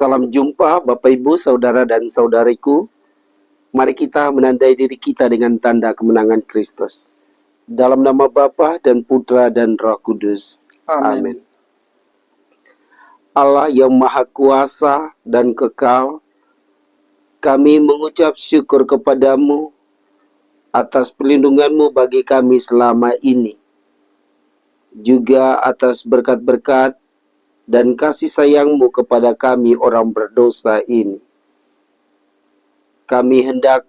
Salam jumpa Bapak Ibu, Saudara dan Saudariku. Mari kita menandai diri kita dengan tanda kemenangan Kristus. Dalam nama Bapa dan Putra dan Roh Kudus. Amin. Allah yang Maha Kuasa dan Kekal, kami mengucap syukur kepadamu atas perlindungan-Mu bagi kami selama ini, juga atas berkat-berkat dan kasih sayang-Mu kepada kami orang berdosa ini. Kami hendak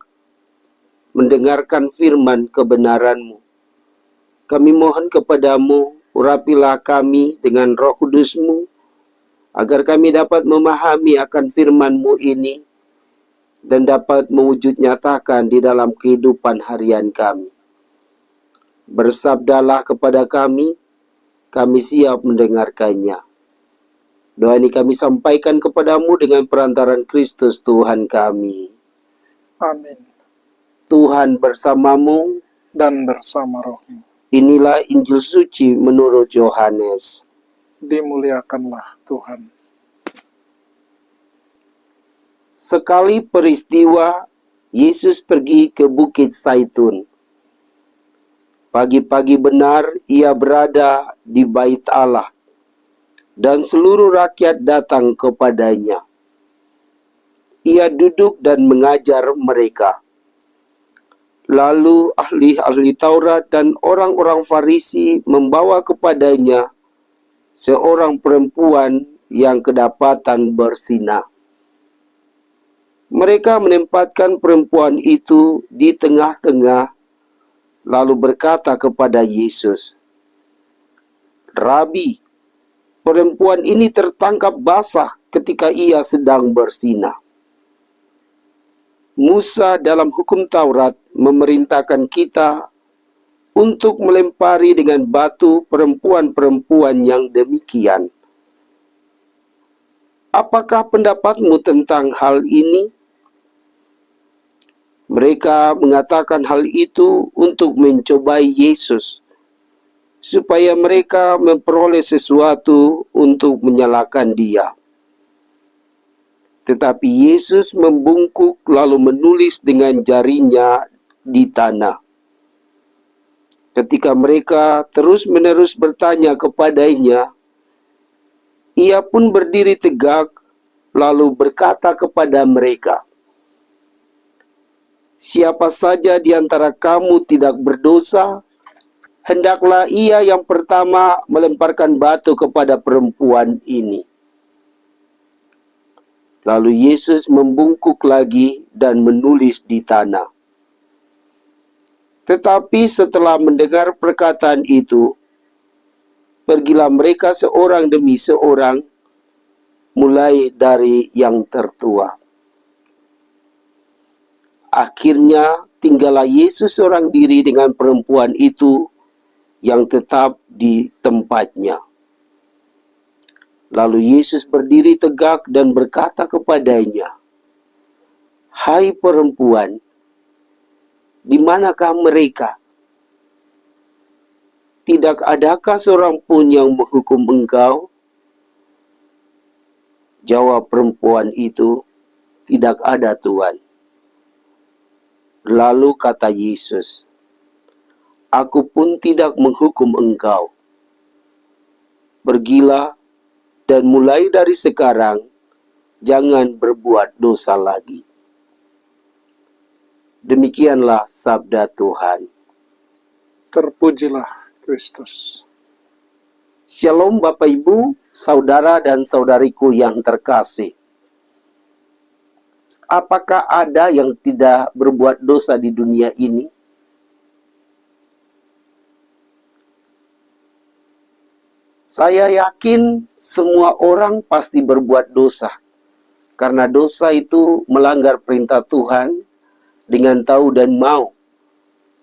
mendengarkan firman kebenaran-Mu. Kami mohon kepadamu, urapilah kami dengan Roh Kudus-Mu, agar kami dapat memahami akan firman-Mu ini, dan dapat mewujud nyatakan di dalam kehidupan harian kami. Bersabdalah kepada kami siap mendengarkannya. Doa ini kami sampaikan kepadamu dengan perantaran Kristus Tuhan kami. Amin. Tuhan bersamamu Dan bersama rohmu. Inilah Injil suci menurut Yohanes. Dimuliakanlah Tuhan. Sekali peristiwa, Yesus pergi ke Bukit Zaitun. Pagi-pagi benar ia berada di Bait Allah, dan seluruh rakyat datang kepadanya. Ia duduk dan mengajar mereka. Lalu ahli-ahli Taurat dan orang-orang Farisi membawa kepadanya seorang perempuan yang kedapatan berzina. Mereka menempatkan perempuan itu di tengah-tengah, lalu berkata kepada Yesus, "Rabi, perempuan ini tertangkap basah ketika ia sedang berzina. Musa dalam hukum Taurat memerintahkan kita untuk melempari dengan batu perempuan-perempuan yang demikian. Apakah pendapatmu tentang hal ini?" Mereka mengatakan hal itu untuk mencobai Yesus, supaya mereka memperoleh sesuatu untuk menyalahkan dia. Tetapi Yesus membungkuk lalu menulis dengan jarinya di tanah. Ketika mereka terus-menerus bertanya kepadanya, ia pun berdiri tegak lalu berkata kepada mereka, "Siapa saja di antara kamu tidak berdosa, hendaklah ia yang pertama melemparkan batu kepada perempuan ini." Lalu Yesus membungkuk lagi dan menulis di tanah. Tetapi setelah mendengar perkataan itu, pergilah mereka seorang demi seorang, mulai dari yang tertua. Akhirnya tinggallah Yesus seorang diri dengan perempuan itu yang tetap di tempatnya. Lalu Yesus berdiri tegak dan berkata kepadanya, "Hai perempuan, di manakah mereka? Tidak adakah seorang pun yang menghukum engkau?" Jawab perempuan itu, "Tidak ada, Tuhan." Lalu kata Yesus, "Aku pun tidak menghukum engkau. Pergilah, dan mulai dari sekarang, jangan berbuat dosa lagi." Demikianlah sabda Tuhan. Terpujilah Kristus. Shalom Bapak Ibu, Saudara dan Saudariku yang terkasih. Apakah ada yang tidak berbuat dosa di dunia ini? Saya yakin semua orang pasti berbuat dosa, karena dosa itu melanggar perintah Tuhan dengan tahu dan mau,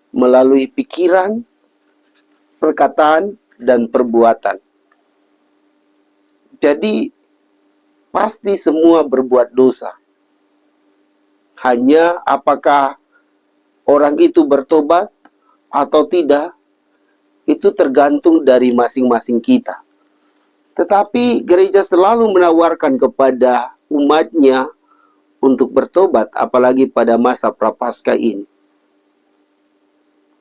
melalui pikiran, perkataan, dan perbuatan. Jadi, pasti semua berbuat dosa. Hanya apakah orang itu bertobat atau tidak, itu tergantung dari masing-masing kita. Tetapi gereja selalu menawarkan kepada umatnya untuk bertobat, apalagi pada masa Prapaskah ini.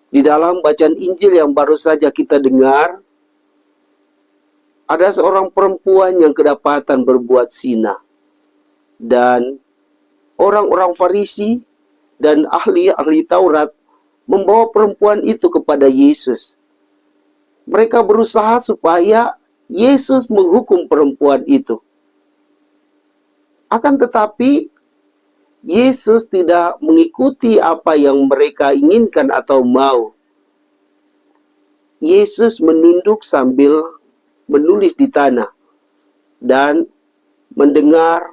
Di dalam bacaan Injil yang baru saja kita dengar, ada seorang perempuan yang kedapatan berbuat zina. Dan orang-orang Farisi dan ahli Taurat membawa perempuan itu kepada Yesus. Mereka berusaha supaya Yesus menghukum perempuan itu. Akan tetapi, Yesus tidak mengikuti apa yang mereka inginkan atau mau. Yesus menunduk sambil menulis di tanah dan mendengar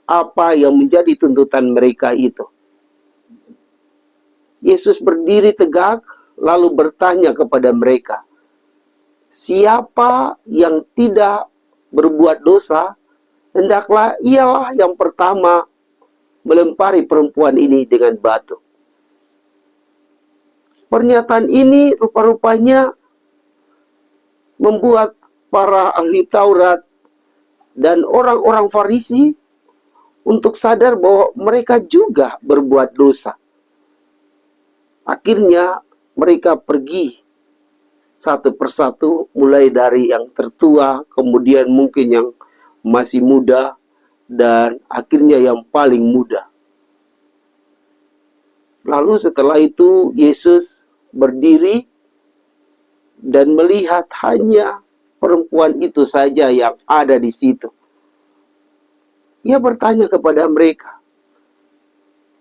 apa yang menjadi tuntutan mereka itu. Yesus berdiri tegak lalu bertanya kepada mereka, siapa yang tidak berbuat dosa, hendaklah ialah yang pertama melempari perempuan ini dengan batu. Pernyataan ini rupa-rupanya membuat para ahli Taurat dan orang-orang Farisi untuk sadar bahwa mereka juga berbuat dosa. Akhirnya mereka pergi satu persatu, mulai dari yang tertua, kemudian mungkin yang masih muda, dan akhirnya yang paling muda. Lalu setelah itu Yesus berdiri dan melihat hanya perempuan itu saja yang ada di situ. Ia bertanya kepada mereka,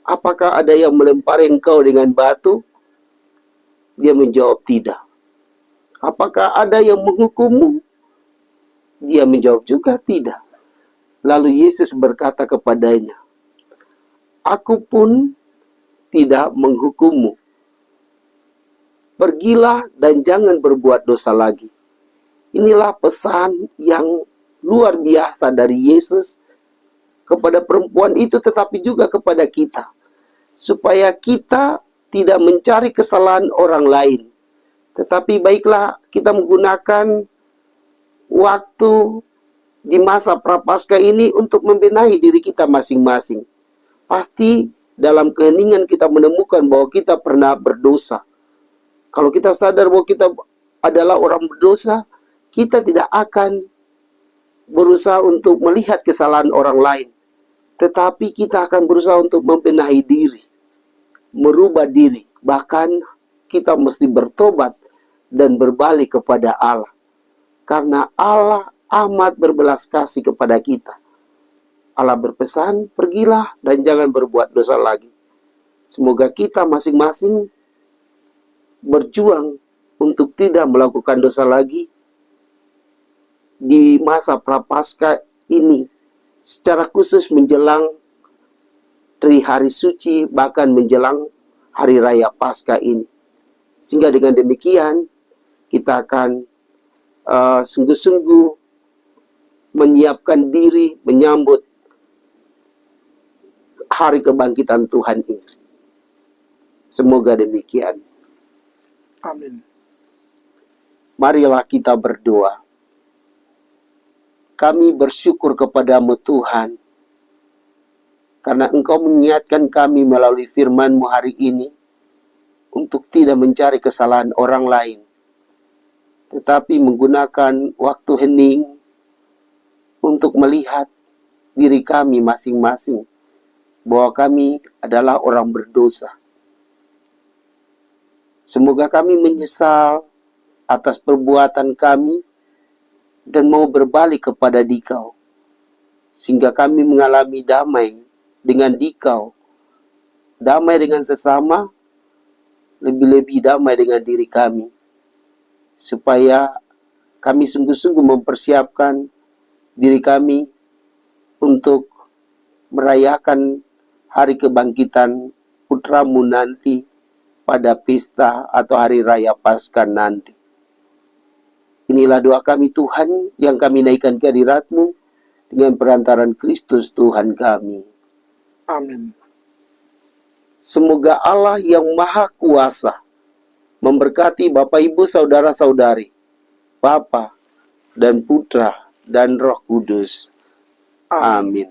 apakah ada yang melempari engkau dengan batu? Dia menjawab tidak. Apakah ada yang menghukummu? Dia menjawab juga tidak. Lalu Yesus berkata kepadanya, aku pun tidak menghukummu. Pergilah dan jangan berbuat dosa lagi. Inilah pesan yang luar biasa dari Yesus kepada perempuan itu, tetapi juga kepada kita. Supaya kita tidak mencari kesalahan orang lain. Tetapi baiklah kita menggunakan waktu di masa Prapaskah ini untuk membenahi diri kita masing-masing. Pasti dalam keheningan kita menemukan bahwa kita pernah berdosa. Kalau kita sadar bahwa kita adalah orang berdosa, kita tidak akan berusaha untuk melihat kesalahan orang lain. Tetapi kita akan berusaha untuk membenahi diri, merubah diri. Bahkan kita mesti bertobat dan berbalik kepada Allah. Karena Allah amat berbelas kasih kepada kita. Allah berpesan, pergilah dan jangan berbuat dosa lagi. Semoga kita masing-masing berjuang untuk tidak melakukan dosa lagi di masa Prapaskah ini, secara khusus menjelang hari suci, bahkan menjelang hari raya Paskah ini. Sehingga dengan demikian kita akan sungguh-sungguh menyiapkan diri menyambut hari kebangkitan Tuhan ini. Semoga demikian. Amin. Marilah kita berdoa. Kami bersyukur kepadamu Tuhan, karena Engkau mengingatkan kami melalui firman-Mu hari ini untuk tidak mencari kesalahan orang lain, tetapi menggunakan waktu hening untuk melihat diri kami masing-masing, bahwa kami adalah orang berdosa. Semoga kami menyesal atas perbuatan kami dan mau berbalik kepada Dikau, sehingga kami mengalami damai dengan Dikau, damai dengan sesama, lebih-lebih damai dengan diri kami, supaya kami sungguh-sungguh mempersiapkan diri kami untuk merayakan hari kebangkitan Putra-Mu nanti pada pesta atau hari raya Paskah nanti. Inilah doa kami Tuhan yang kami naikkan ke hadirat-Mu dengan perantaran Kristus Tuhan kami. Amin. Semoga Allah yang Maha Kuasa memberkati Bapak Ibu Saudara-saudari, Bapa dan Putra dan Roh Kudus. Amin. Amin.